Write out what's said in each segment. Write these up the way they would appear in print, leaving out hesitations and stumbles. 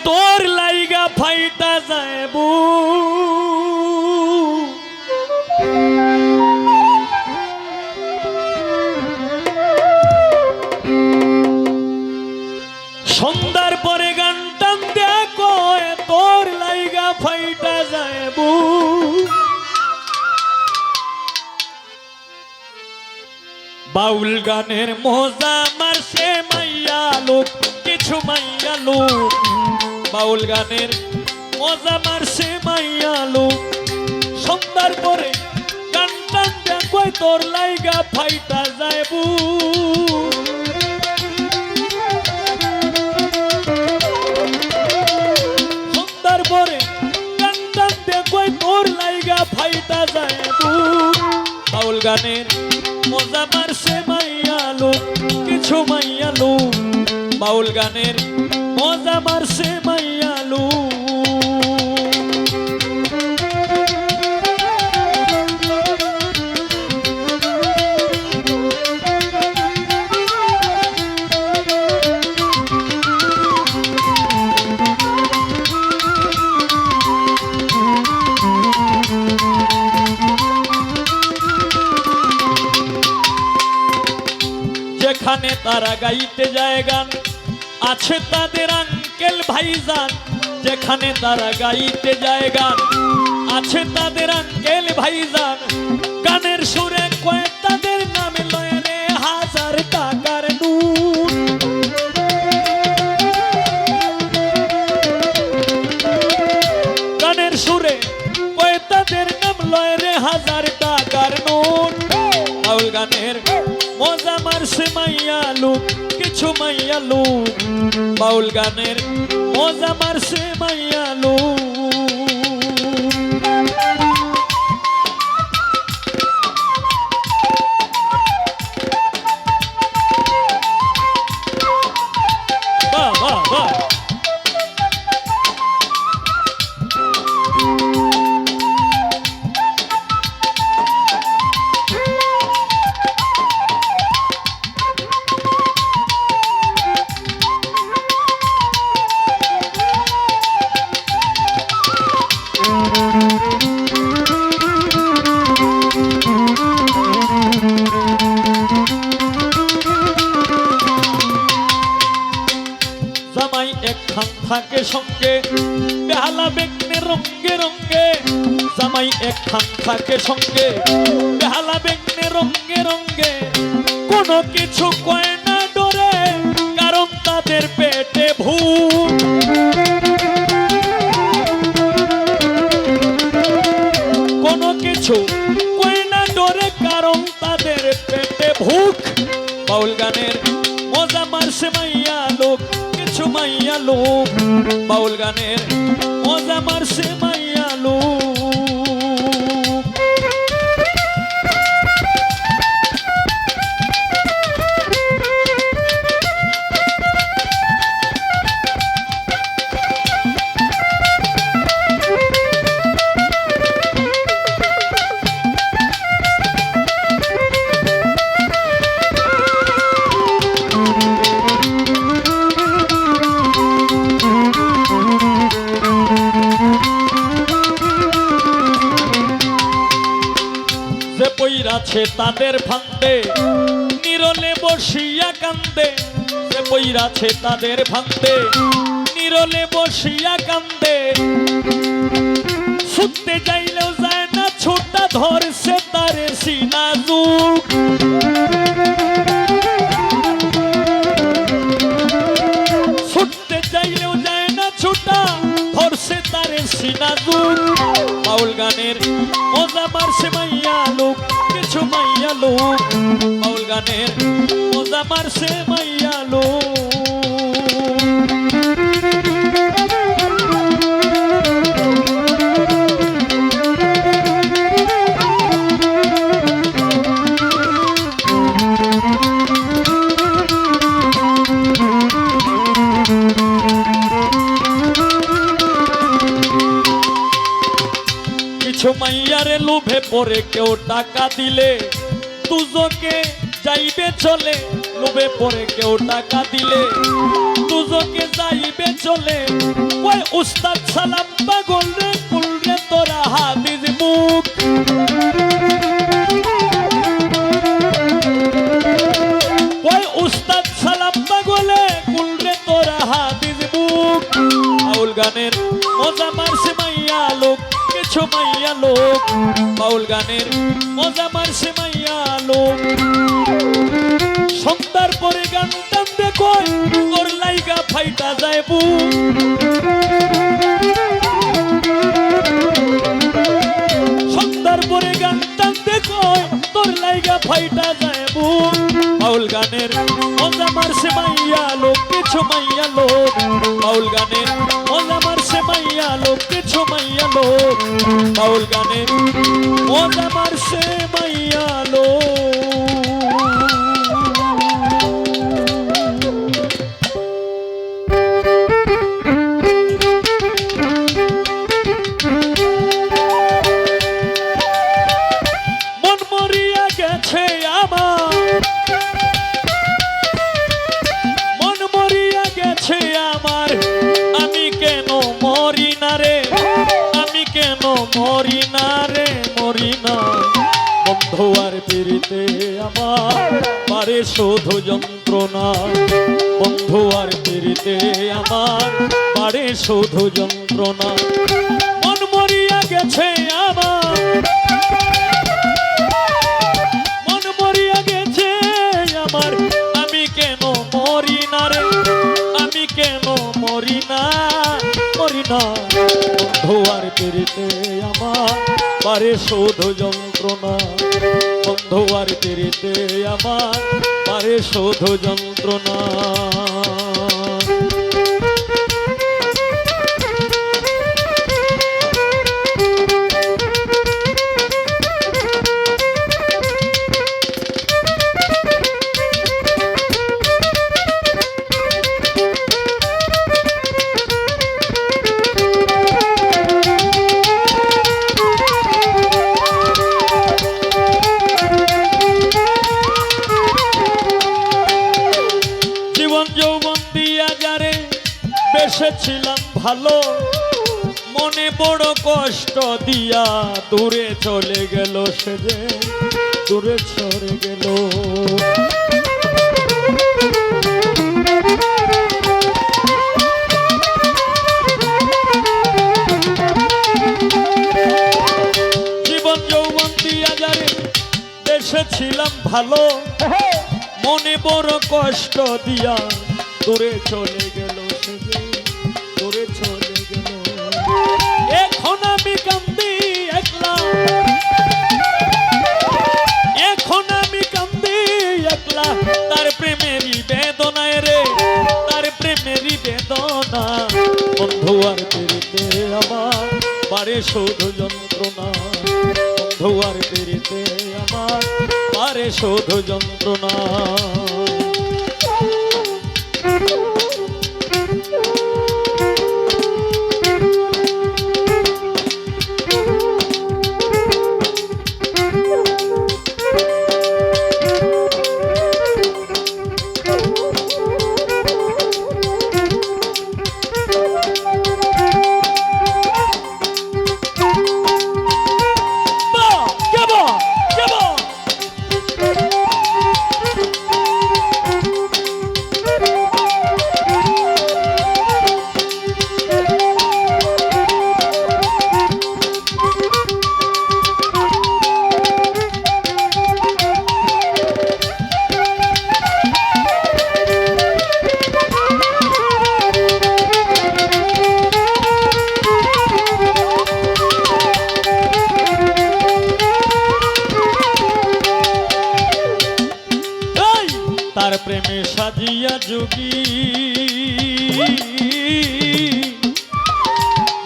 তোর লাইগা ফাইটা যাইবো সন্ধ্যার পরে গান টান দেয়া কয় তোর লাইগা ফাইটা যাইবো বাউল গানের মজা মারছে মাইয়া লোক কিছু মাইয়া লোক বাউল গানের মজা মারছে মাইয়া লোক সন্ধ্যার পরে গান টান দেয়া কয় তোর লাইগা ফাইটা যাইবো পরে গান টান দেখোই তোর লাইগা ফাইটা যাইবো বাউল গানের মজা মারছে মাইয়া লোক কিছু মাইয়া লোক বাউল গানের মজা মারছে মাইয়া লোক যেখানে তারা গাইতে যায় গান আছে তাদের আঙ্কেল ভাইজান যেখানে তারা গাইতে যায় গান আছে তাদের আঙ্কেল ভাইজান গানের সুরে কয় তাদের নামে লয় রে 1000 টাকার নোট গানের সুরে কয় তাদের নাম লয় রে 1000 টাকার নোট বাউল গানের মজা মারছে মাইয়া লোক কিছু মাইয়া লোক বাউল গানের মজা মারছে মাইয়া লোক বাহ বাহ বাহ জামাই একখান থাকে সঙ্গে বেহালা বেগনে রঙ্গে রঙ্গে জামাই একখান থাকে সঙ্গে বেহালা বেগনে রঙ্গে রঙ্গে কোনো কিছু কয় না ডরে কারণ তাদের পেটে ভূত কোনো কিছু কয় না ডরে কারণ তাদের পেটে ভূখ বাউল গানের মজা মারছে মাইয়া লোক কিছু মাইয়া লোক বাউল গানের মজা মারছে মাইয়া লোক পইরাছে তাদের ফান্দে নিরলে বসিয়া কান্দে যে পইরাছে তাদের ফান্দে নিরলে বসিয়া কান্দে ছুটতে যাইলেও যায় না ছোটা ধরছে তারে সিনাজুক ছুটতে যাইলেও যায় না ছোটা ধরছে তারে সিনাজুক বাউল গানের মজা মারছে মাইয়া লোক কিছু মাইয়া লোক বাউল গানের মজা মারছে মাইয়া লোক কিছু মাইয়ারে লোভে পড়ে কেউ টাকা দিলে দুজকে যাইবে চলে লোভে পড়ে কেউ টাকা দিলে দুজকে যাইবে চলে ওই উস্তাদ সালাম পাগল রে কুল রে তোরা হাদিস মুখ ওই উস্তাদ সালাম পাগলে কুল রে তোরা হাদিস মুখ বাউল গানের মজা মারছে মাইয়া লোক কিছু মাইয়া লোক বাউল গানের মজা মারছে মাইয়া লোক সন্ধ্যার পরে গান টানতে কই তোর লাইগা ফাইটা যায় বুক সন্ধ্যার পরে গান টানতে কই তোর লাইগা ফাইটা যায় বুক বাউল গানের মজা মারছে মাইয়া লোক কিছু মাইয়া লোক বাউল গানের মজা মারছে মাইয়া লোক কিছু মাইয়া লোক বাউল গানের মজা মারছে মাইয়া লোক মরি না রে মরি না বন্ধু আর পিরিতে আমার পারে শুধু যন্ত্রণা বন্ধু আর পিরিতে আমার পারে শুধু যন্ত্রণা মন মরিয়া গেছে আমার মন মরিয়া গেছে আমার আমি কেন মরি না রে আমি কেন মরি না বন্ধু আর পিরিতে আমার পারে শুধু যন্ত্রণা বন্ধু আর পিরিতে আমার পারে শুধু যন্ত্রণা বেসেছিলাম ভালো মনে বড় কষ্ট দিয়া দূরে চলে গেল সে যে দূরে সরে গেল জীবন যৌবন দিয়া যারে বেসেছিলাম ভালো মনে বড় কষ্ট দিয়া দূরে চলে গেল দূরে চলে গেল এখন আমি কান্দি একলা এখন আমি কান্দি একলা তার প্রেমেরই বেদনায় রে তার প্রেমেরই বেদনা বন্ধু আর পিরিতে আমার পারে শুধু যন্ত্রণা বন্ধু আর পিরিতে আমার পারে শুধু যন্ত্রণা তার প্রেমে সাজিয়া যোগী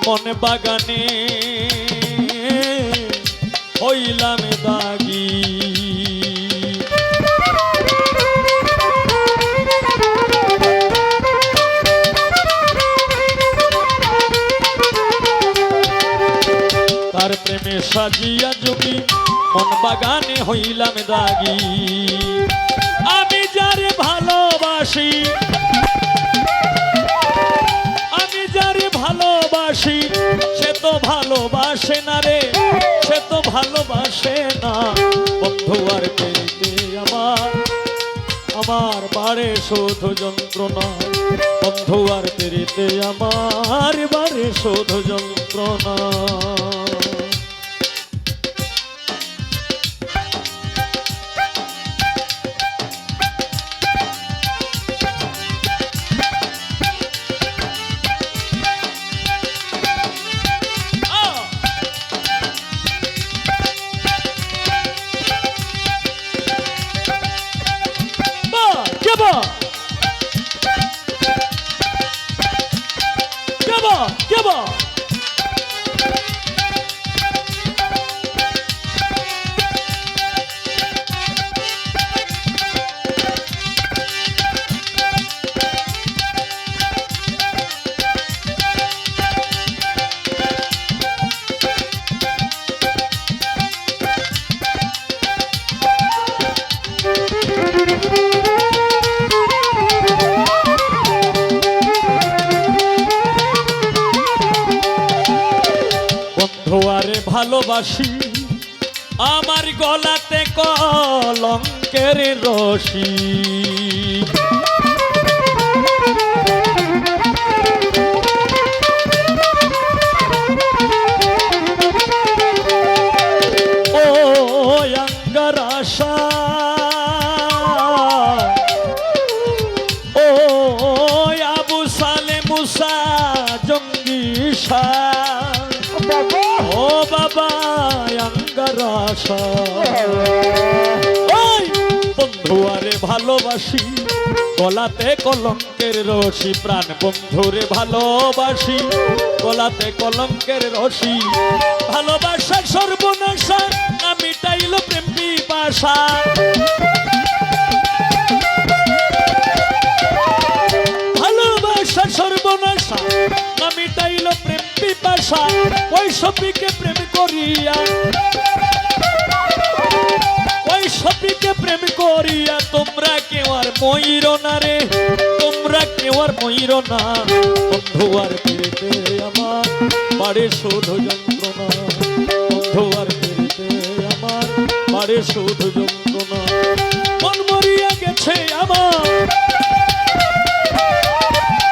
মন বাগানে হইলাম দাগী তার প্রেমে সাজিয়া যোগী মন বাগানে হইলাম দাগী আমি যারে ভালোবাসি আমি যারে ভালো ভালোবাসি সে তো ভালোবাসে না রে, সে তো ভালোবাসে না। বন্ধু আর পেরিতে আমার বাড়ে শুধু যন্ত্রণা, বন্ধু আর পেরিতে আমার বাড়ে শুধু যন্ত্রণা। বন্ধুয়ারে ভালোবাসি আমার গলাতে কলঙ্কের রশি, ও অঙ্গার আশা, ও আবু সালে মুসা জঙ্গি শাহ, ও বাবা অঙ্গার আশা। বন্ধুয়ারে ভালোবাসি গলাতে কলঙ্কের রশি, প্রাণ বন্ধুরে ভালোবাসি গলাতে কলঙ্কের রশি। ভালোবাসা সর্বনাশা না মিটাইল প্রেম পিপাসা, ভালোবাসা সর্বনাশা না মিটাইল প্রেম পিপাসা। ওই সপিকে প্রেম করিয়া, ওই সপিকে প্রেম করিয়া তোমরা কেউ আর ময়ূর না রে, তোমরা কেউ আর ময়ূর না। বন্ধু আর পেরিতে আমার বাড়ে শুধু যন্ত্রণা, বন্ধু আর পেরিতে আমার বাড়ে শুধু যন্ত্রণা। মন মরিয়া গেছে আমার,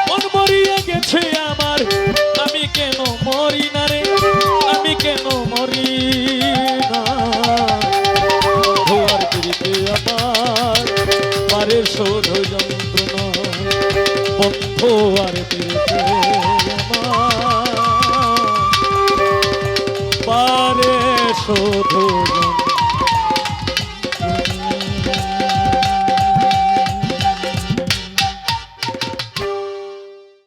মন মরিয়া গেছে আমার, আমি কেন মরি না রে, আমি কেন মরি না। বন্ধু আর পেরিতে আমার বাড়ে শুধু যন্ত্রণা, বন্ধু আর পেরিতে আমার বাড়ে শুধু